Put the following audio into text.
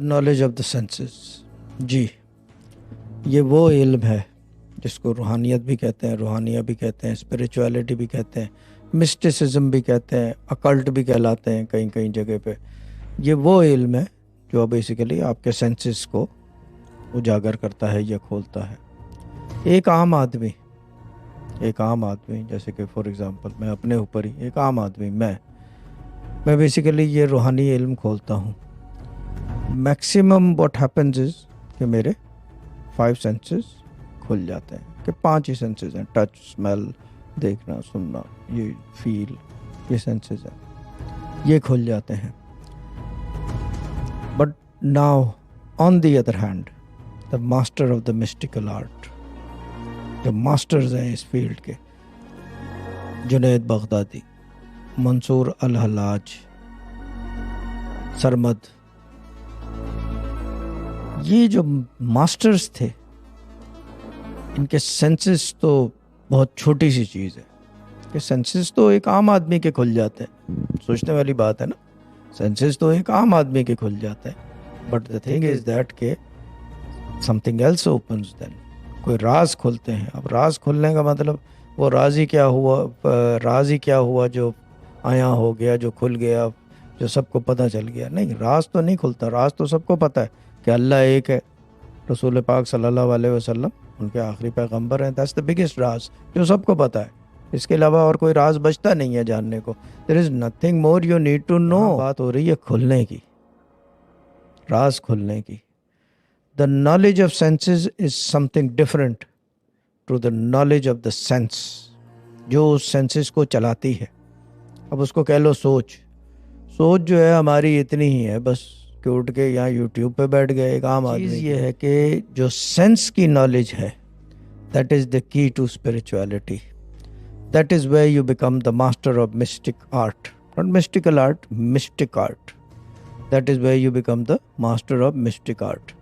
Knowledge of the senses. جی یہ وہ علم ہے جس کو روحانیت بھی کہتے ہیں, روحانیہ بھی کہتے ہیں, اسپریچولیٹی بھی کہتے ہیں, مسٹسزم بھی کہتے ہیں, اکلٹ بھی کہلاتے ہیں کہیں کہیں جگہ پہ. یہ وہ علم ہے جو بیسیکلی آپ کے سینسز کو اجاگر کرتا ہے یا کھولتا ہے. ایک عام آدمی جیسے کہ فار ایگزامپل میں اپنے اوپر ہی ایک عام آدمی میں بیسیکلی یہ روحانی علم کھولتا ہوں. میکسیمم واٹ ہیپنز از کہ میرے 5 سینسز کھل جاتے ہیں, کہ 5 ہی سینسز ہیں, ٹچ, اسمیل, دیکھنا, سننا, یہ فیل, یہ سینسز ہیں, یہ کھل جاتے ہیں. But now on the other hand the master of the mystical art, جو ماسٹرز ہیں اس فیلڈ کے, جنید بغدادی, منصور الحلاج, سرمد, یہ جو ماسٹرز تھے ان کے سینسز تو بہت چھوٹی سی چیز ہے کہ سینسز تو ایک عام آدمی کے کھل جاتے ہیں. سوچنے والی بات ہے نا, سینسز تو ایک عام آدمی کے کھل جاتے ہیں. But the thing is that کہ سم تھنگ ایلس اوپنز, دین کوئی راز کھلتے ہیں. اب راز کھلنے کا مطلب وہ راز ہی کیا ہوا جو آیا ہو گیا, جو کھل گیا, جو سب کو پتہ چل گیا. نہیں, راز تو نہیں کھلتا. راز تو سب کو پتہ ہے کہ اللہ ایک ہے, رسول پاک صلی اللہ علیہ وسلم ان کے آخری پیغمبر ہیں. دیٹس دا بگیسٹ راز جو سب کو پتہ ہے. اس کے علاوہ اور کوئی راز بچتا نہیں ہے جاننے کو. There is nothing more you need to know. بات ہو رہی ہے کھلنے کی, راز کھلنے کی. The knowledge of senses is something different to the knowledge of the sense, جو اس سینسز کو چلاتی ہے. اب اس کو کہہ لو سوچ جو ہے ہماری اتنی ہی ہے بس کہ اٹھ کے یہاں یوٹیوب پہ بیٹھ گئے ایک عام آدمی. چیز یہ ہے کہ جو سینس کی نالج ہے that is the key to spirituality. That is where you become the master of mystic art, not mystical art, mystic art. That is where you become the master of mystic art.